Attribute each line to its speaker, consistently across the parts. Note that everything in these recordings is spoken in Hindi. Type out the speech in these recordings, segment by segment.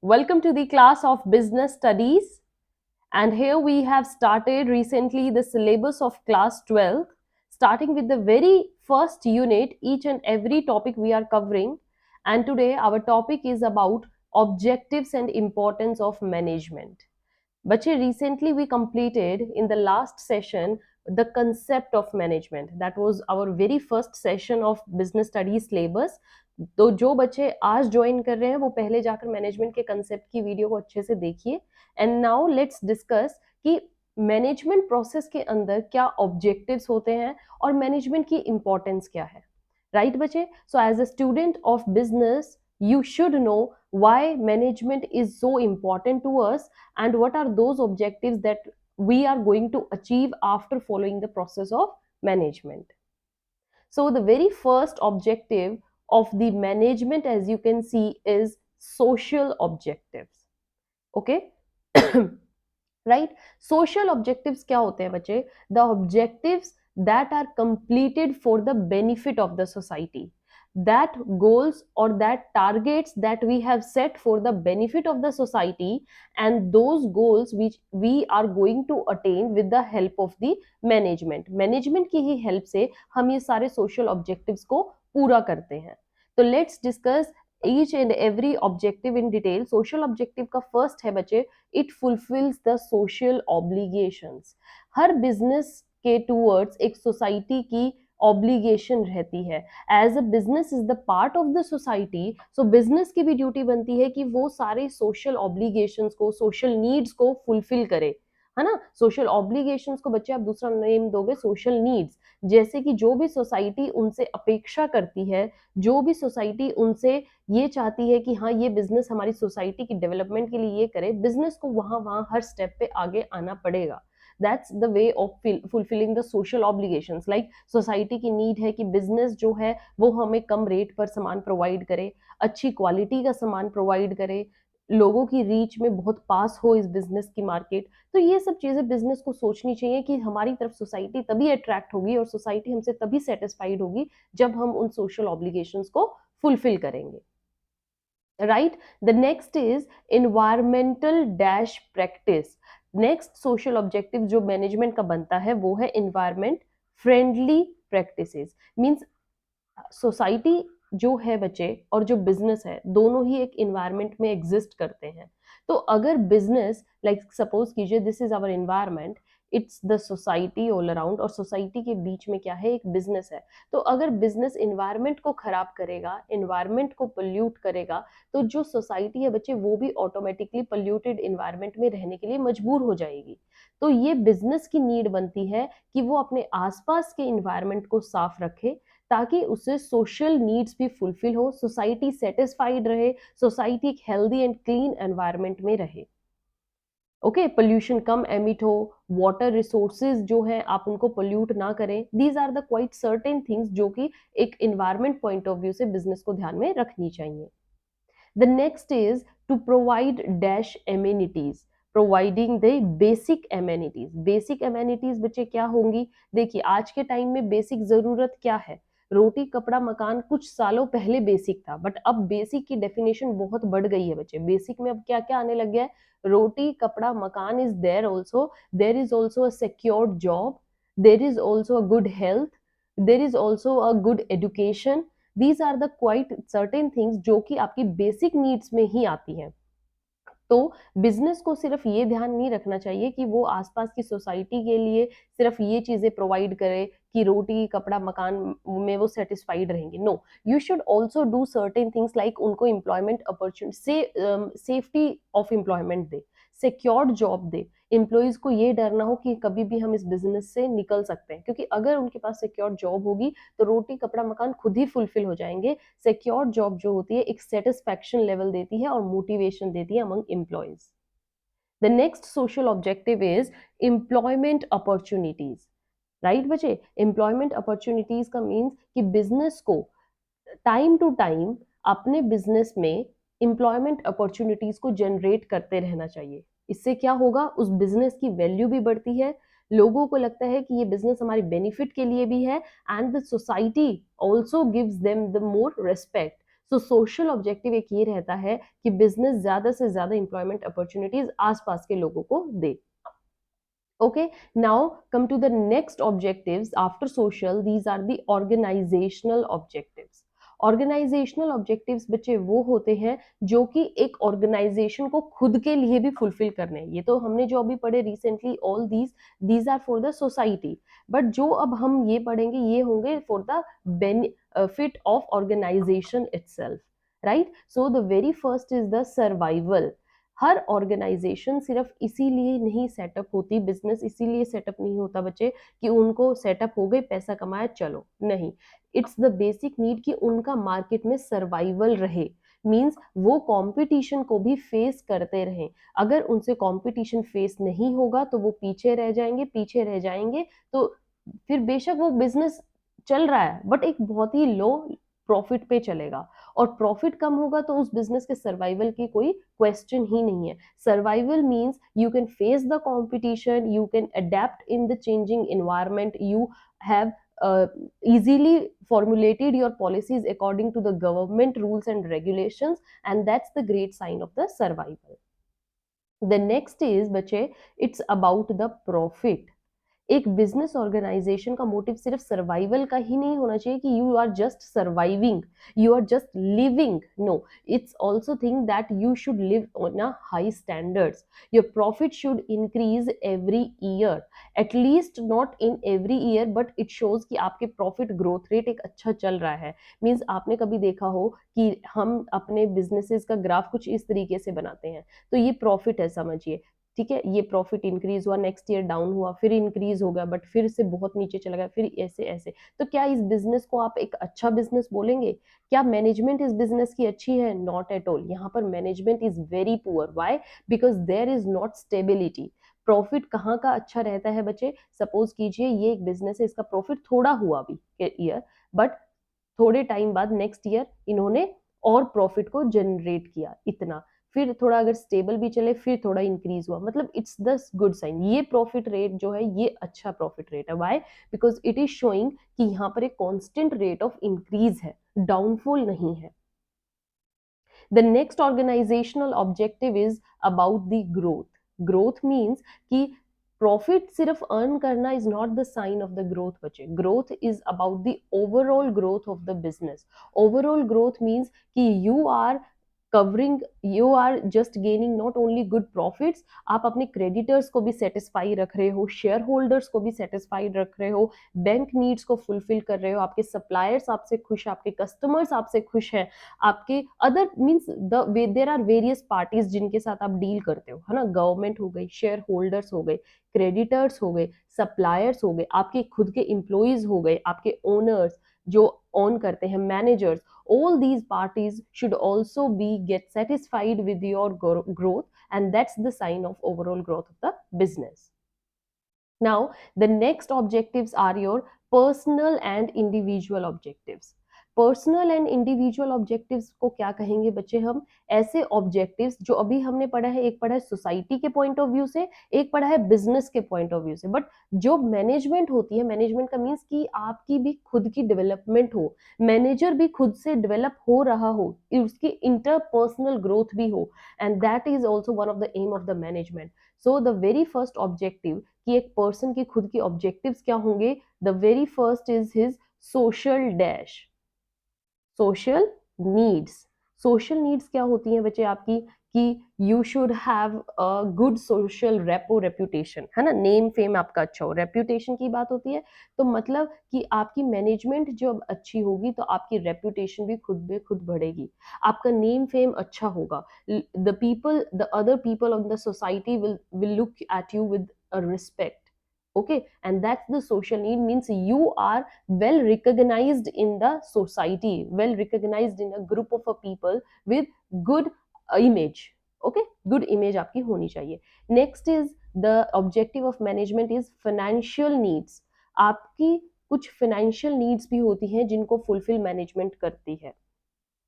Speaker 1: Welcome to the class of business studies. And here we have started recently the syllabus of class 12, starting with the very first unit, each and every topic we are covering. And today our topic is about objectives and importance of management. Bache, recently we completed in the last session the concept of management. That was our very first session of business studies syllabus. तो जो बच्चे आज ज्वाइन कर रहे हैं वो पहले जाकर मैनेजमेंट के कंसेप्ट की वीडियो को अच्छे से देखिए. एंड नाउ लेट्स डिस्कस कि मैनेजमेंट प्रोसेस के अंदर क्या ऑब्जेक्टिव्स होते हैं और मैनेजमेंट की इंपॉर्टेंस क्या है. राइट बच्चे? So as a student of business you should know why management is so important to us and what are those objectives that we are going to achieve after following the process of management. So the very first objective of the management, as you can see, is social objectives. Okay. Right, social objectives क्या होते हैं बच्चे? The objectives that are completed for the benefit of the society, that goals or that targets that we have set for the benefit of the society, and those goals which we are going to attain with the help of the management की ही help से हम ये सारे social objectives को पूरा करते हैं. तो let's discuss each and every objective in detail. Social objective का first है बच्चे, it fulfills the social obligations. Her business के towards एक society की obligation रहती है. As a business is the part of the society, so business की भी duty बनती है कि वो सारे social obligations को, social needs को fulfill करे, है ना. सोशल ऑब्लिगेशंस को बच्चे आप दूसरा नेम दोगे सोशल नीड्स. जैसे कि जो भी सोसाइटी उनसे अपेक्षा करती है, जो भी सोसाइटी उनसे ये चाहती है कि हाँ ये बिजनेस हमारी सोसाइटी की डेवलपमेंट के लिए ये करे, बिजनेस को वहां वहां हर स्टेप पे आगे आना पड़ेगा. That's the way of fulfilling the social obligations. Like society की नीड है कि बिजनेस जो है वो हमें कम रेट पर सामान प्रोवाइड करे, अच्छी क्वालिटी का सामान प्रोवाइड करे, लोगों की रीच में बहुत पास हो इस बिजनेस की मार्केट. तो ये सब चीजें बिजनेस को सोचनी चाहिए कि हमारी तरफ सोसाइटी तभी अट्रैक्ट होगी और सोसाइटी हमसे तभी सेटिस्फाइड होगी जब हम उन सोशल ऑब्लिगेशंस को फुलफिल करेंगे. Right, the next is environmental dash practice. Next social objective जो मैनेजमेंट का बनता है वो है environment friendly practices. Means society जो है बच्चे और जो बिजनेस है दोनों ही एक इन्वायरमेंट में एग्जिस्ट करते हैं. तो अगर बिजनेस लाइक सपोज कीजिए this is our environment, it's the society all around, और सोसाइटी के बीच में क्या है, एक बिजनेस है. तो अगर बिजनेस इन्वायरमेंट को खराब करेगा, इन्वायरमेंट को पोल्यूट करेगा, तो जो सोसाइटी है बच्चे वो भी ऑटोमेटिकली पोल्यूटेड इन्वायरमेंट में रहने के लिए मजबूर हो जाएगी. तो ये बिजनेस की नीड बनती है कि वो अपने आसपास के इन्वायरमेंट को साफ रखे ताकि उससे सोशल नीड्स भी फुलफिल हो, सोसाइटी सेटिस्फाइड रहे, सोसाइटी एक हेल्दी एंड क्लीन एनवायरनमेंट में रहे. ओके, पोल्यूशन कम एमिट हो, वाटर रिसोर्सेज जो हैं आप उनको पोल्यूट ना करें. These are the quite certain things जो कि एक इन्वायरमेंट पॉइंट ऑफ व्यू से बिजनेस को ध्यान में रखनी चाहिए. The next is to provide dash amenities. Providing the basic amenities. Basic amenities बच्चे क्या होंगी? देखिए आज के टाइम में बेसिक जरूरत क्या है? रोटी कपड़ा मकान कुछ सालों पहले बेसिक था, बट अब बेसिक की डेफिनेशन बहुत बढ़ गई है बच्चे. बेसिक में अब क्या क्या आने लग गया है? Roti kapda makaan is there also, there is also a secured job, there is also a good health, there is also a good education. These are the quite certain things जो कि आपकी बेसिक नीड्स में ही आती हैं. तो बिजनेस को सिर्फ ये ध्यान नहीं रखना चाहिए कि वो आसपास की सोसाइटी के लिए सिर्फ ये चीजें प्रोवाइड करे कि रोटी कपड़ा मकान में वो सेटिस्फाइड रहेंगे. No, you should also do certain things like उनको एम्प्लॉयमेंट अपॉर्चुनिटी से सेफ्टी ऑफ एम्प्लॉयमेंट दे, सिक्योर्ड जॉब दे. एम्प्लॉयज को ये डर ना हो कि कभी भी हम इस बिजनेस से निकल सकते हैं, क्योंकि अगर उनके पास सिक्योर जॉब होगी तो रोटी कपड़ा मकान खुद ही फुलफिल हो जाएंगे. सिक्योर जॉब जो होती है एक सेटिस्फैक्शन लेवल देती है और मोटिवेशन देती है among employees. The next social objective is employment opportunities. Right बच्चे, एम्प्लॉयमेंट अपॉर्चुनिटीज का मीन्स कि बिजनेस को टाइम टू टाइम अपने बिजनेस में एम्प्लॉयमेंट अपॉर्चुनिटीज को जनरेट करते रहना चाहिए. इससे क्या होगा? उस बिजनेस की वैल्यू भी बढ़ती है, लोगों को लगता है कि ये बिजनेस हमारे बेनिफिट के लिए भी है, and the society also gives them the more respect. So social objective एक ये रहता है कि बिजनेस ज्यादा से ज्यादा एम्प्लॉयमेंट अपॉर्चुनिटीज आसपास के लोगों को दे. Okay, now come to the next objectives after social. These are the organizational objectives. Organizational objectives बच्चे वो होते हैं जो कि एक ऑर्गेनाइजेशन को खुद के लिए भी फुलफिल करने हैं. ये तो हमने जो अभी पढ़े recently, all these are for the society. But जो अब हम ये पढ़ेंगे ये होंगे for the benefit of organization itself. Right. So the very first is the survival. हर ऑर्गेनाइजेशन सिर्फ इसीलिए नहीं सेटअप होती, बिजनेस इसीलिए सेटअप नहीं होता बच्चे कि उनको सेटअप हो गए, पैसा कमाया, चलो, नहीं. इट्स द बेसिक नीड कि उनका मार्केट में सर्वाइवल रहे. मींस वो कंपटीशन को भी फेस करते रहें. अगर उनसे कंपटीशन फेस नहीं होगा तो वो पीछे रह जाएंगे, पीछे रह जाएंगे. तो फिर बेशक वो बिजनेस चल रहा है बट एक बहुत ही लो प्रॉफिट पे चलेगा, और प्रॉफिट कम होगा तो उस बिजनेस के सर्वाइवल की कोई क्वेश्चन ही नहीं है. Survival means you can face the competition, you can adapt in the changing environment, you have easily formulated your policies according to the government rules and regulations, and that's the great sign of the survival. The next is बच्चे, it's about the profit. एक बिजनेस ऑर्गेनाइजेशन का मोटिव सिर्फ सर्वाइवल का ही नहीं होना चाहिए कि you are just surviving, you are just living. No, it's also think that you should live on a high standards. Your profit should increase every year, at least not in every year but it shows कि आपके प्रॉफिट ग्रोथ रेट एक अच्छा चल रहा है. मीन्स आपने कभी देखा हो कि हम अपने बिजनेसेस का ग्राफ कुछ इस तरीके से बनाते हैं, तो ये प्रॉफिट है समझिए. ठीक है, ये प्रॉफिट इंक्रीज हुआ, नेक्स्ट ईयर डाउन हुआ, फिर इंक्रीज हो गया बट फिर से बहुत नीचे चला गया, फिर ऐसे ऐसे. तो क्या इस बिजनेस को आप एक अच्छा बिजनेस बोलेंगे? क्या मैनेजमेंट इस बिजनेस की अच्छी है? Not at all. यहाँ पर management is very poor. Why? Because there is not stability. Profit कहाँ का अच्छा रहता है बच्चे? सपोज कीजिए ये एक बिजनेस है, इसका प्रॉफिट थोड़ा हुआ अभी ईयर, बट थोड़े टाइम बाद नेक्स्ट ईयर इन्होंने और प्रॉफिट को जनरेट किया इतना, फिर थोड़ा अगर स्टेबल भी चले फिर थोड़ा इंक्रीज हुआ, मतलब इट्स द गुड साइन. ये प्रॉफिट रेट जो है ये अच्छा प्रॉफिट रेट है. Why? Because it is showing कि यहाँ पर एक कांस्टेंट रेट ऑफ इंक्रीज है, डाउनफॉल नहीं है. The next organizational objective is about the growth. Growth means कि प्रॉफिट सिर्फ अर्न करना is not the sign of the growth बच्चे. Growth is about the overall growth of the business. Overall growth means कि you are covering, you are just gaining not only good profits, आप अपने क्रेडिटर्स को भी सेटिस्फाई रख रहे हो, शेयर होल्डर्स को भी सेटिस्फाइड रख रहे हो, बैंक नीड्स को फुलफिल कर रहे हो, आपके सप्लायर्स आपसे खुश, आपके कस्टमर्स आपसे खुश हैं, आपके other means there are various parties जिनके साथ आप डील करते हो, है ना. गवर्नमेंट हो गई, शेयर होल्डर्स हो गए, क्रेडिटर्स हो गए, सप्लायर्स हो गए, आपके खुद के एम्प्लॉइज हो गए, आपके ओनर्स जो ऑन करते हैं, managers. All these parties should also be get satisfied with your growth, and that's the sign of overall growth of the business. Now the next objectives are your personal and individual objectives. Personal and individual objectives को क्या कहेंगे बच्चे हम? ऐसे ऑब्जेक्टिव्स जो अभी हमने पढ़ा है, एक पढ़ा है सोसाइटी के पॉइंट ऑफ व्यू से, एक पढ़ा है बिजनेस के पॉइंट ऑफ व्यू से, बट जो मैनेजमेंट होती है, मैनेजमेंट का मीन्स कि आपकी भी खुद की डेवलपमेंट हो, मैनेजर भी खुद से डेवलप हो रहा हो, उसकी इंटरपर्सनल ग्रोथ भी हो, and that is also one of the aim of the management. So the very first objective कि एक पर्सन की खुद की ऑब्जेक्टिव्स क्या होंगे? The very first is his social dash, social needs. Social needs क्या होती हैं बच्चे आपकी? कि you should have a good social repo, reputation, है ना. नेम फेम आपका अच्छा हो, रेप्यूटेशन की बात होती है, तो मतलब कि आपकी मैनेजमेंट जब अच्छी होगी तो आपकी रेप्यूटेशन भी खुद में खुद बढ़ेगी, आपका नेम फेम अच्छा होगा, the people, the other people of the society will look at you with respect. Okay, and that's the social need, means you are well recognized in the society, well recognized in a group of a people with good image. Okay, good image आपकी होनी चाहिए. Next is the objective of management is financial needs. आपकी कुछ financial needs भी होती हैं जिनको fulfill management करती है.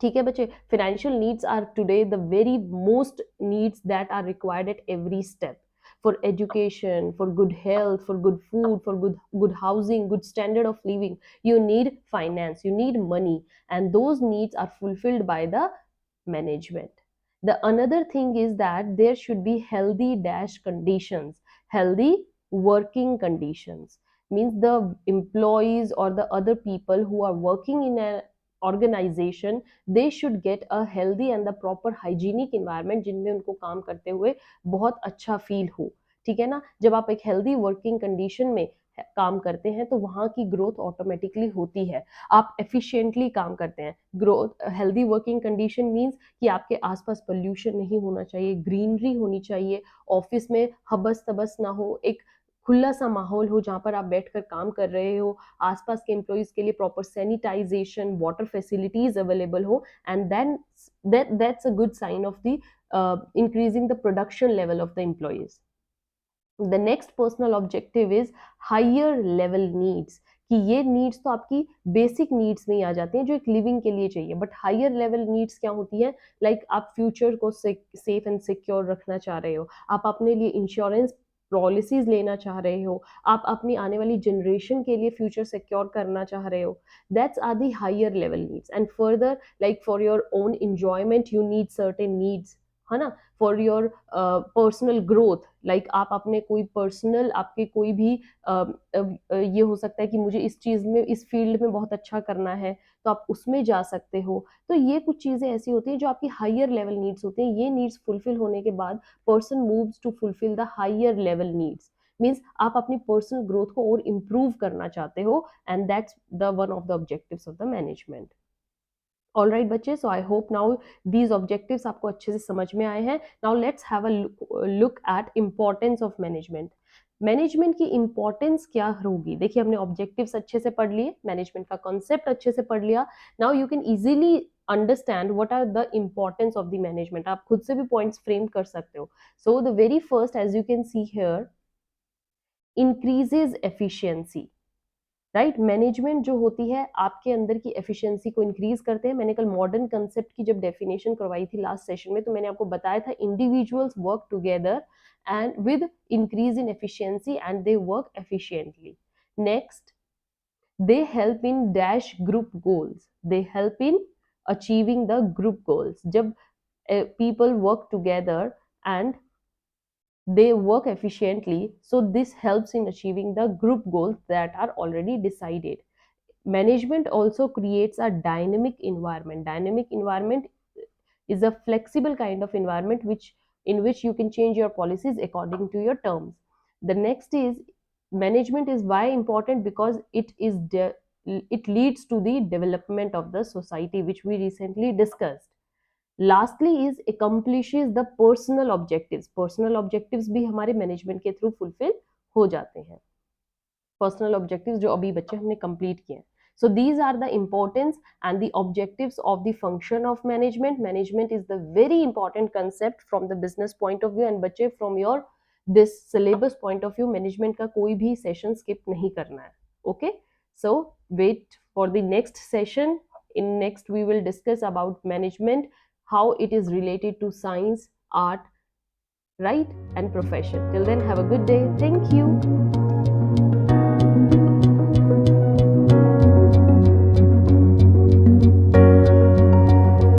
Speaker 1: ठीक है बच्चे, financial needs are today the very most needs that are required at every step. for education, for good health, for good food, for good housing, good standard of living. You need finance, you need money, and those needs are fulfilled by the management. The another thing is that there should be healthy dash conditions, healthy working conditions. Means the employees or the other people who are working in an organization, they should get a healthy and the proper hygienic environment जिनमें उनको काम करते हुए बहुत अच्छा फील हो. ठीक है ना. जब आप एक हेल्दी वर्किंग कंडीशन में काम करते हैं तो वहां की ग्रोथ ऑटोमेटिकली होती है. आप एफिशिएंटली काम करते हैं. Growth healthy working condition means कि आपके आसपास पोल्यूशन नहीं होना चाहिए, ग्रीनरी होनी चाहिए, ऑफिस में हबस तबस ना हो, एक खुला सा माहौल हो जहाँ पर आप बैठकर काम कर रहे हो, आसपास के एम्प्लॉइज के लिए proper sanitization, water facilities available हो, and then that's a good sign of the increasing the production level of the employees. The next personal objective is higher level needs. कि ये नीड्स तो आपकी बेसिक नीड्स में ही आ जाती हैं जो एक लिविंग के लिए चाहिए, बट हायर लेवल नीड्स क्या होती हैं? लाइक आप फ्यूचर को सेफ एंड सिक्योर रखना चाह रहे हो, आप अपने लिए इंश्योरेंस पॉलिसीज लेना चाह रहे हो, आप अपनी आने वाली जनरेशन के लिए फ्यूचर सिक्योर करना चाह रहे हो. That's are the higher level needs. And further, like for your own enjoyment you need certain needs, है ना. For your personal growth, like आप अपने कोई पर्सनल आपके कोई भी ये हो सकता है कि मुझे इस चीज में, इस फील्ड में बहुत अच्छा करना है, तो आप उसमें जा सकते हो. तो ये कुछ चीजें ऐसी होती हैं जो आपकी हायर लेवल नीड्स होती हैं. ये नीड्स फुलफिल होने के बाद person moves to fulfil the higher level needs. Means आप अपनी पर्सनल ग्रोथ को और इम्प्रूव करना चाहते हो, and that's the one of the objectives of the management. All right बच्चे, so I hope now these objectives आपको अच्छे से समझ में आए हैं. Now let's have a look at importance of management. Management की इंपॉर्टेंस क्या होगी? देखिए, हमने ऑब्जेक्टिव्स अच्छे से पढ़ लिए, मैनेजमेंट का कॉन्सेप्ट अच्छे से पढ़ लिया. Now you can easily understand what are the importance of the management. आप खुद से भी पॉइंट्स फ्रेम कर सकते हो. So the very first, as you can see here, increases efficiency. Right. Management जो होती है आपके अंदर की एफिशिएंसी को इंक्रीज करते हैं. मैंने कल मॉडर्न कंसेप्ट की जब डेफिनेशन करवाई थी लास्ट सेशन में, तो मैंने आपको बताया था individuals work together and with increase in efficiency and they work efficiently. Next, they help in dash group goals. They help in achieving the group goals. जब people work together and they work efficiently, so this helps in achieving the group goals that are already decided. Management also creates a dynamic environment. Dynamic environment is a flexible kind of environment in which you can change your policies according to your terms. The next is, management is why important, because it leads to the development of the society, which we recently discussed. Lastly is accomplishes the personal objectives. Personal objectives भी हमारे मैनेजमेंट के थ्रू फुलफिल हो जाते हैं. पर्सनल ऑब्जेक्टिव्स जो अभी बच्चे हमने कंप्लीट किए हैं. So these are the importance and the objectives of the function of management. Management is the very important concept from the business point of view, and बच्चे from your this syllabus point of view, management का कोई भी session skip नहीं करना है. Okay, so wait for the next session. In next we will discuss about management, how it is related to science, art, right, and profession. Till then, have a good day. Thank you.